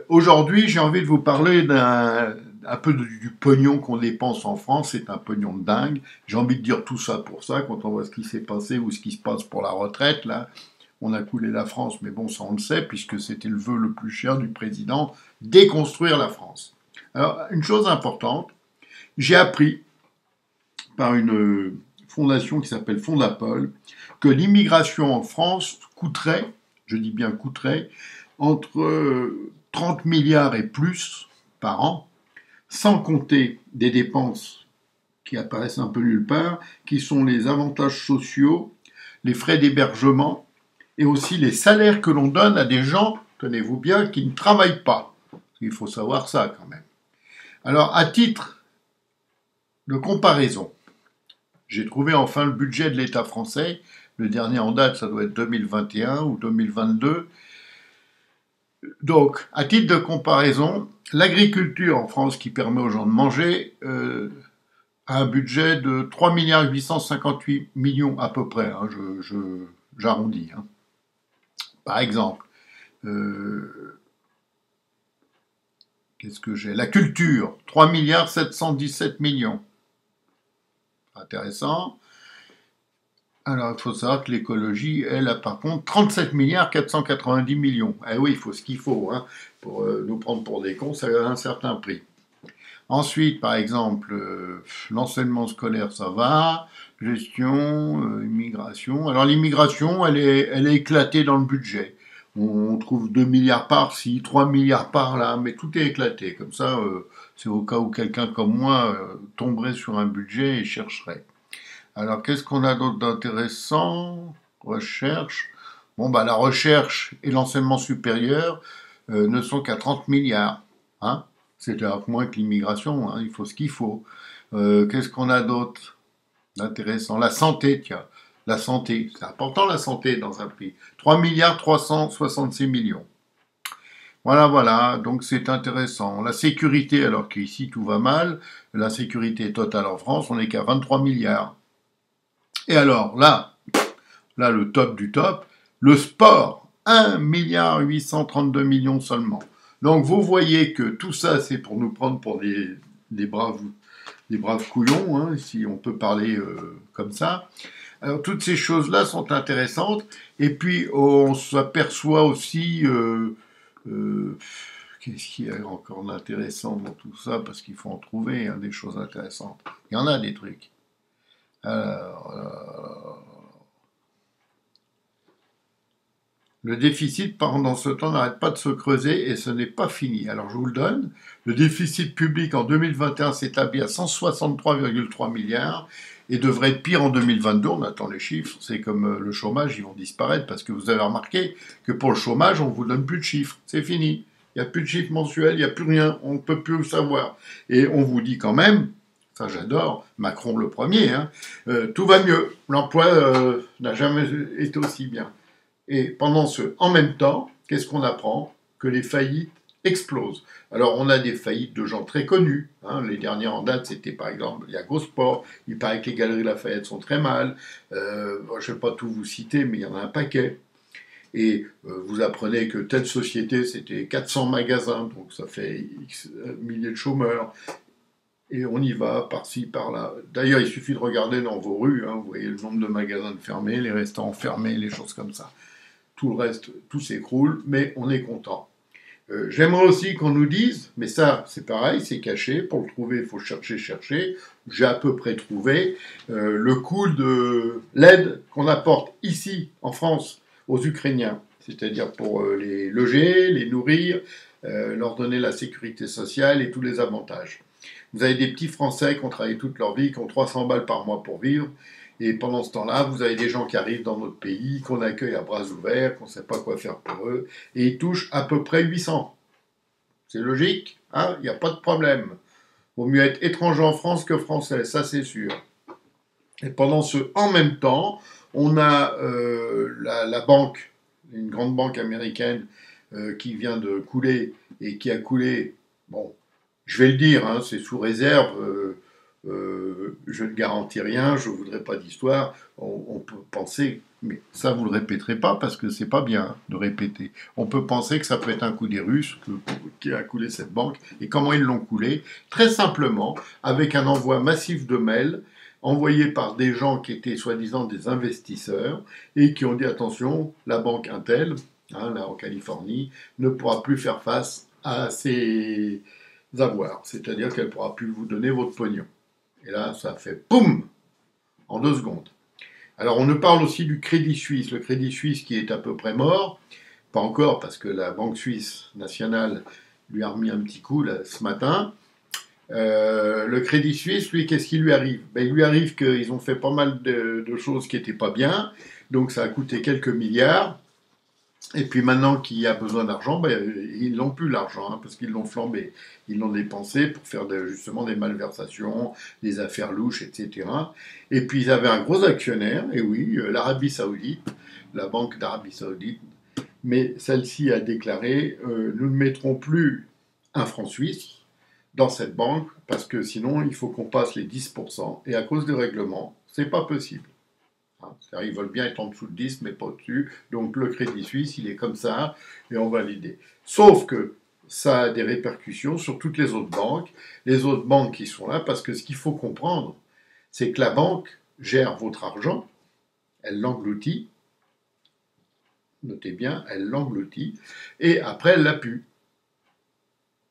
Aujourd'hui, j'ai envie de vous parler un peu du pognon qu'on dépense en France. C'est un pognon de dingue. J'ai envie de dire tout ça pour ça, quand on voit ce qui s'est passé ou ce qui se passe pour la retraite, là. On a coulé la France, mais bon, ça on le sait, puisque c'était le vœu le plus cher du président, déconstruire la France. Alors, une chose importante, j'ai appris par une fondation qui s'appelle Fondapol que l'immigration en France coûterait, je dis bien coûterait, entre 30 milliards et plus par an, sans compter des dépenses qui apparaissent un peu nulle part, qui sont les avantages sociaux, les frais d'hébergement et aussi les salaires que l'on donne à des gens, tenez-vous bien, qui ne travaillent pas. Il faut savoir ça quand même. Alors, à titre de comparaison, j'ai trouvé enfin le budget de l'État français. Le dernier en date, ça doit être 2021 ou 2022. Donc, à titre de comparaison, l'agriculture en France qui permet aux gens de manger a un budget de 3 milliards 858 millions à peu près. Hein, j'arrondis. Hein. Par exemple, qu'est-ce que j'ai? La culture, 3 milliards 717 millions. Intéressant. Alors, il faut savoir que l'écologie, elle, a par contre 37 milliards 490 millions. Eh oui, il faut ce qu'il faut. Hein, pour nous prendre pour des cons, ça a un certain prix. Ensuite, par exemple, l'enseignement scolaire, ça va. Gestion, immigration. Alors, l'immigration, elle est éclatée dans le budget. On trouve 2 milliards par-ci, 3 milliards par-là, mais tout est éclaté. Comme ça, c'est au cas où quelqu'un comme moi tomberait sur un budget et chercherait. Alors, qu'est-ce qu'on a d'autre d'intéressant? Recherche. Bon, bah, la recherche et l'enseignement supérieur ne sont qu'à 30 milliards. Hein, c'est moins que l'immigration, hein, il faut ce qu'il faut. Qu'est-ce qu'on a d'autre d'intéressant? La santé, tiens. La santé, c'est important la santé dans un pays. 3 milliards 366 millions. Voilà, voilà, donc c'est intéressant. La sécurité, alors qu'ici tout va mal, la sécurité totale en France, on n'est qu'à 23 milliards. Et alors, là, le top du top, le sport, 1 milliard 832 millions seulement. Donc, vous voyez que tout ça, c'est pour nous prendre pour des braves couillons, hein, si on peut parler comme ça. Alors, toutes ces choses-là sont intéressantes. Et puis, on s'aperçoit aussi... qu'est-ce qu'il y a encore d'intéressant dans tout ça? Parce qu'il faut en trouver hein, des choses intéressantes. Il y en a des trucs. Alors, le déficit, pendant ce temps, n'arrête pas de se creuser et ce n'est pas fini. Alors, je vous le donne. Le déficit public en 2021 s'établit à 163,3 milliards et devrait être pire en 2022. On attend les chiffres. C'est comme le chômage, ils vont disparaître parce que vous avez remarqué que pour le chômage, on ne vous donne plus de chiffres. C'est fini. Il n'y a plus de chiffres mensuels, il n'y a plus rien. On ne peut plus le savoir. Et on vous dit quand même, ça j'adore, Macron le premier, hein, tout va mieux. L'emploi n'a jamais été aussi bien. Et en même temps, qu'est-ce qu'on apprend? Que les faillites explosent. Alors, on a des faillites de gens très connus. Hein. Les dernières en date, c'était par exemple, il y a Gosport. Il paraît que les Galeries Lafayette sont très mal. Je ne vais pas tout vous citer, mais il y en a un paquet. Et vous apprenez que telle société, c'était 400 magasins, donc ça fait X milliers de chômeurs. Et on y va, par-ci, par-là. D'ailleurs, il suffit de regarder dans vos rues, hein, vous voyez le nombre de magasins fermés, les restaurants fermés, les choses comme ça. Tout le reste, tout s'écroule, mais on est content. J'aimerais aussi qu'on nous dise, mais ça, c'est pareil, c'est caché, pour le trouver, il faut chercher. J'ai à peu près trouvé le coût de l'aide qu'on apporte ici, en France, aux Ukrainiens. C'est-à-dire pour les loger, les nourrir, leur donner la sécurité sociale et tous les avantages. Vous avez des petits Français qui ont travaillé toute leur vie, qui ont 300 balles par mois pour vivre. Et pendant ce temps-là, vous avez des gens qui arrivent dans notre pays, qu'on accueille à bras ouverts, qu'on ne sait pas quoi faire pour eux, et ils touchent à peu près 800. C'est logique, hein, il n'y a pas de problème. Vaut mieux être étranger en France que français, ça c'est sûr. Et en même temps, on a la banque, une grande banque américaine qui vient de couler et qui a coulé, bon, je vais le dire, hein, c'est sous réserve je ne garantis rien, je ne voudrais pas d'histoire. On peut penser, mais ça vous le répéterez pas parce que c'est pas bien de répéter. On peut penser que ça peut être un coup des Russes qui a coulé cette banque. Et comment ils l'ont coulé? Très simplement, avec un envoi massif de mails envoyés par des gens qui étaient soi-disant des investisseurs et qui ont dit attention, la banque Intel, là en Californie, ne pourra plus faire face à ces avoirs. C'est-à-dire qu'elle ne pourra plus vous donner votre pognon. Et là, ça fait POUM en 2 secondes. Alors, on nous parle aussi du Crédit Suisse. Le Crédit Suisse qui est à peu près mort. Pas encore, parce que la Banque Suisse nationale lui a remis un petit coup là, ce matin. Le Crédit Suisse, lui, qu'est-ce qui lui arrive? Il lui arrive qu'ils ont fait pas mal de choses qui n'étaient pas bien. Donc, ça a coûté quelques milliards. Et puis maintenant qu'il y a besoin d'argent, ils n'ont plus l'argent, parce qu'ils l'ont flambé. Ils l'ont dépensé pour faire justement des malversations, des affaires louches, etc. Et puis ils avaient un gros actionnaire, et oui, l'Arabie Saoudite, la Banque d'Arabie Saoudite, mais celle-ci a déclaré nous ne mettrons plus un franc suisse dans cette banque, parce que sinon il faut qu'on passe les 10%, et à cause du règlement, c'est pas possible. Ils veulent bien être en dessous de 10, mais pas au-dessus. Donc le Crédit Suisse, il est comme ça, et on va l'aider. Sauf que ça a des répercussions sur toutes les autres banques qui sont là, parce que ce qu'il faut comprendre, c'est que la banque gère votre argent, elle l'engloutit, notez bien, elle l'engloutit, et après elle la pue.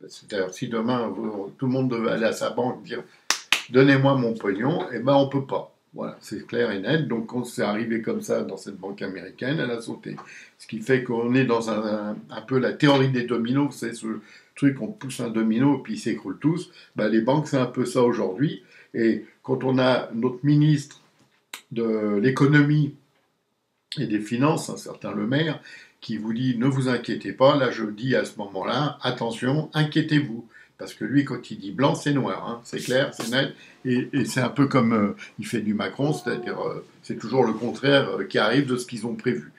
C'est-à-dire, si demain, tout le monde devait aller à sa banque et dire « Donnez-moi mon pognon », eh ben on ne peut pas. Voilà, c'est clair et net. Donc, quand c'est arrivé comme ça dans cette banque américaine, elle a sauté. Ce qui fait qu'on est dans un peu la théorie des dominos. C'est ce truc, on pousse un domino et puis ils s'écroulent tous. Les banques, c'est un peu ça aujourd'hui. Et quand on a notre ministre de l'économie et des finances, un certain Le Maire, qui vous dit ne vous inquiétez pas, là je dis à ce moment-là, attention, inquiétez-vous. Parce que lui, quand il dit blanc, c'est noir, hein. C'est clair, c'est net, et c'est un peu comme il fait du Macron, c'est-à-dire c'est toujours le contraire qui arrive de ce qu'ils ont prévu.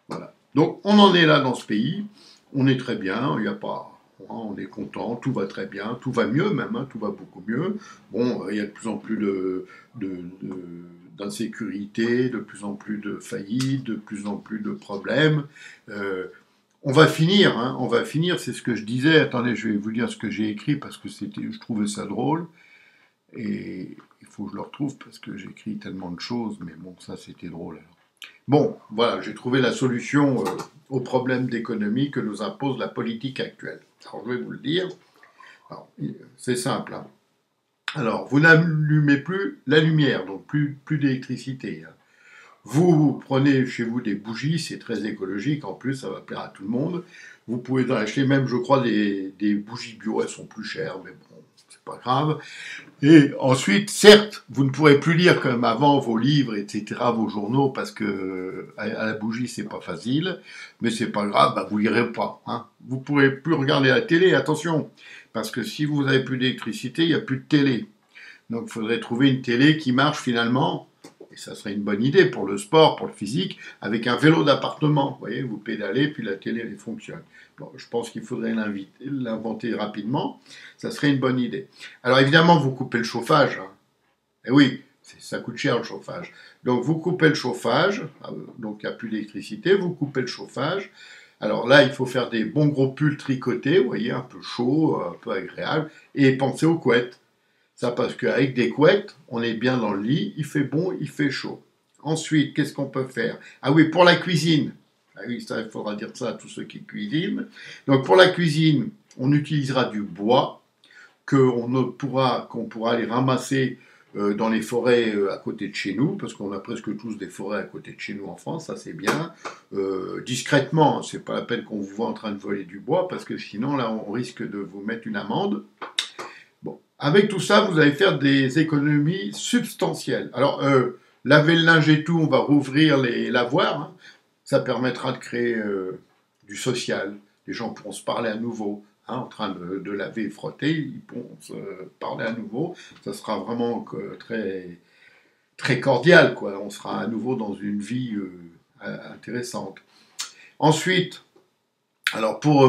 Voilà. Donc on en est là dans ce pays, on est très bien, il n'y a pas... On est content, tout va très bien, tout va mieux même, hein, tout va beaucoup mieux. Bon, il y a de plus en plus d'insécurité, de plus en plus de faillites, de plus en plus de problèmes. On va finir, hein, on va finir, c'est ce que je disais. Attendez, je vais vous lire ce que j'ai écrit parce que je trouvais ça drôle. Et il faut que je le retrouve parce que j'écris tellement de choses, mais bon, ça c'était drôle. Alors. Bon, voilà, j'ai trouvé la solution aux problèmes d'économie que nous impose la politique actuelle. Alors, je vais vous le dire. C'est simple. Hein. Alors, vous n'allumez plus la lumière, donc plus d'électricité. Hein. Vous prenez chez vous des bougies, c'est très écologique, en plus ça va plaire à tout le monde. Vous pouvez en acheter même, je crois, des bougies bio, elles sont plus chères, mais bon, c'est pas grave. Et ensuite, certes, vous ne pourrez plus lire comme avant vos livres, etc., vos journaux, parce que à la bougie, c'est pas facile, mais c'est pas grave, vous lirez pas. Hein. Vous pourrez plus regarder la télé, attention, parce que si vous avez plus d'électricité, il n'y a plus de télé. Donc il faudrait trouver une télé qui marche finalement, et ça serait une bonne idée pour le sport, pour le physique, avec un vélo d'appartement. Vous voyez, vous pédalez, puis la télé elle fonctionne. Bon, je pense qu'il faudrait l'inventer rapidement. Ça serait une bonne idée. Alors évidemment, vous coupez le chauffage. Hein. Et oui, ça coûte cher le chauffage. Donc vous coupez le chauffage, donc il n'y a plus d'électricité, vous coupez le chauffage. Alors là, il faut faire des bons gros pulls tricotés, vous voyez, un peu chaud, un peu agréable, et pensez aux couettes. Ça parce qu'avec des couettes, on est bien dans le lit, il fait bon, il fait chaud. Ensuite, qu'est-ce qu'on peut faire? Ah oui, pour la cuisine. Ah oui, ça, il faudra dire ça à tous ceux qui cuisinent. Donc pour la cuisine, on utilisera du bois qu'on pourra aller ramasser dans les forêts à côté de chez nous, parce qu'on a presque tous des forêts à côté de chez nous en France, ça c'est bien. Discrètement, c'est pas la peine qu'on vous voit en train de voler du bois, parce que sinon là on risque de vous mettre une amende. Bon, avec tout ça, vous allez faire des économies substantielles. Alors, laver le linge et tout, on va rouvrir les lavoirs. Hein. Ça permettra de créer du social. Les gens pourront se parler à nouveau. Hein, en train de laver et frotter, ils pourront se parler à nouveau. Ça sera vraiment très, très cordial, quoi. On sera à nouveau dans une vie intéressante. Ensuite, alors pour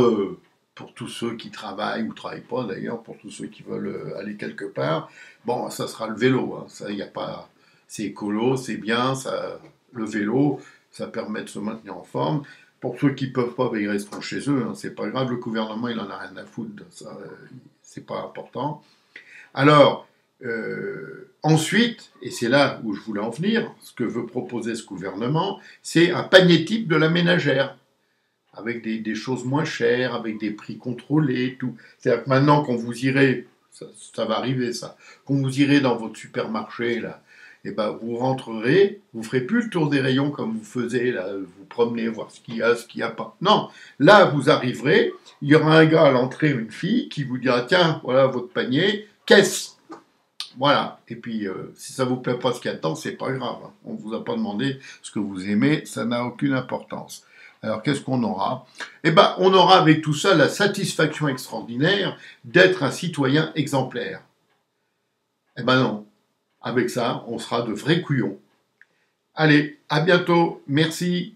pour tous ceux qui travaillent ou travaillent pas d'ailleurs, pour tous ceux qui veulent aller quelque part. Bon, ça sera le vélo, hein. Ça, y a pas, c'est écolo, c'est bien, ça, le vélo, ça permet de se maintenir en forme. Pour ceux qui peuvent pas, ben, ils resteront chez eux, hein. C'est pas grave, le gouvernement, il en a rien à foutre de ça, c'est pas important. Alors, ensuite, et c'est là où je voulais en venir, ce que veut proposer ce gouvernement, c'est un panier type de la ménagère, avec des choses moins chères, avec des prix contrôlés, tout. C'est-à-dire que maintenant, quand vous irez, ça va arriver ça, quand vous irez dans votre supermarché, là, et ben, vous rentrerez, vous ferez plus le tour des rayons comme vous faisiez, là, vous promenez, voir ce qu'il y a pas. Non, là, vous arriverez, il y aura un gars à l'entrée, une fille, qui vous dira, tiens, voilà votre panier, caisse. Voilà. Et puis, si ça vous plaît pas ce qu'il y a dedans, c'est pas grave, hein. On vous a pas demandé ce que vous aimez, ça n'a aucune importance. Alors, qu'est-ce qu'on aura? Eh ben, on aura avec tout ça la satisfaction extraordinaire d'être un citoyen exemplaire. Eh ben non. Avec ça, on sera de vrais couillons. Allez, à bientôt. Merci.